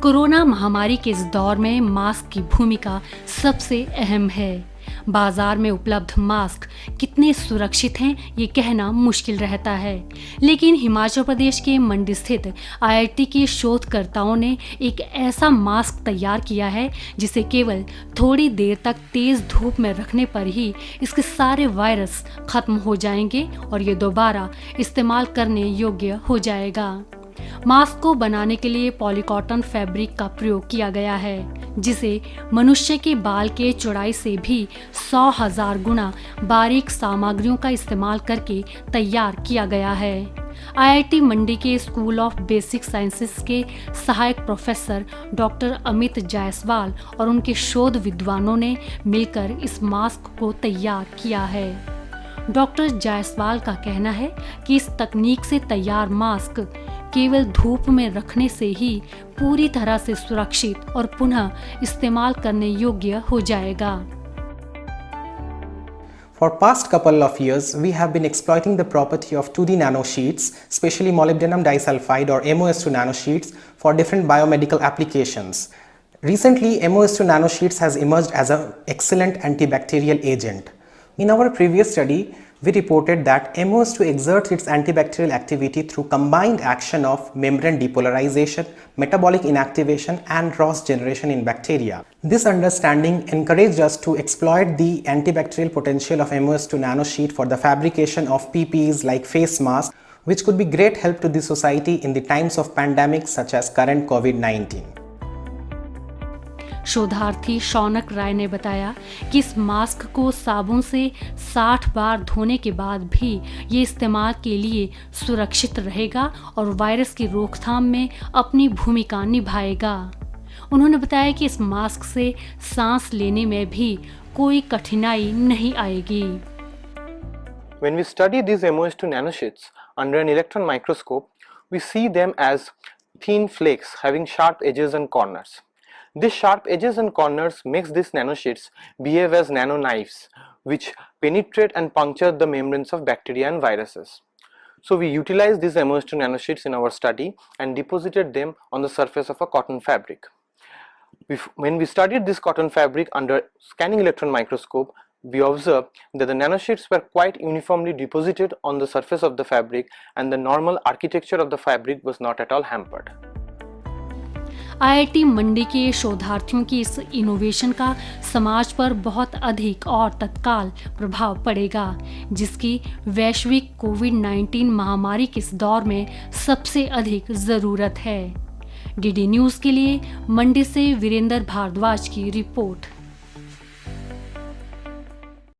Corona महामारी के इस दौर में मास्क की भूमिका सबसे अहम है। बाजार में उपलब्ध मास्क कितने सुरक्षित हैं ये कहना मुश्किल रहता है, लेकिन हिमाचल प्रदेश के मंडी स्थित आईआईटी के शोधकर्ताओं ने एक ऐसा मास्क तैयार किया है जिसे केवल थोड़ी देर तक तेज धूप में रखने पर ही इसके सारे वायरस खत्म हो जाएंगे और ये दोबारा इस्तेमाल करने योग्य हो जाएगा। मास्क को बनाने के लिए पॉलीकॉटन फैब्रिक का प्रयोग किया गया है, जिसे मनुष्य के बाल के चौड़ाई से भी 100,000 गुना बारीक सामग्रियों का इस्तेमाल करके तैयार किया गया है। आईआईटी मंडी के स्कूल ऑफ बेसिक साइंसेस के सहायक प्रोफेसर डॉक्टर अमित जायसवाल और उनके शोध विद्वानों ने मिलकर इस मास्क को तैयार किया है। डॉक्टर जायसवाल का कहना है कि इस तकनीक से तैयार मास्क केवल धूप में रखने से ही पूरी तरह से सुरक्षित और पुनः इस्तेमाल करने योग्य हो जाएगा। For past couple of years, we have been exploiting the property of 2D nanosheets, especially molybdenum disulfide or MOS2 nanosheets, for different biomedical applications. Recently, MOS2 nanosheets has emerged as an excellent antibacterial agent. In our previous study, we reported that MOS2 exerts its antibacterial activity through combined action of membrane depolarization, metabolic inactivation and ROS generation in bacteria. This understanding encouraged us to exploit the antibacterial potential of MOS2 nanosheet for the fabrication of PPEs like face masks, which could be great help to the society in the times of pandemics such as current COVID-19. शोधार्थी शौनक राय ने बताया कि इस mask को साबुन से 60 बार धोने के बाद भी ये इस्तेमाल के लिए सुरक्षित रहेगा और वायरस की रोकथाम में अपनी भूमिका निभाएगा। उन्होंने बताया कि इस मास्क से सांस लेने में भी कोई कठिनाई नहीं आएगी। When we study these MOS2 nanosheets under an electron microscope, we see them as thin flakes having sharp edges and corners. These sharp edges and corners makes these nanosheets behave as nano knives, which penetrate and puncture the membranes of bacteria and viruses. So we utilized these MOS2 nanosheets in our study and deposited them on the surface of a cotton fabric. When we studied this cotton fabric under scanning electron microscope, we observed that the nanosheets were quite uniformly deposited on the surface of the fabric and the normal architecture of the fabric was not at all hampered. IIT Mandi के शोधार्थियों की इस innovation का समाज पर बहुत अधिक और तत्काल प्रभाव पड़ेगा, जिसकी वैश्विक कोविड-19 महामारी के इस दौर में सबसे अधिक ज़रूरत है। डीडी न्यूज़ के लिए मंडी से वीरेंद्र भारद्वाज की रिपोर्ट।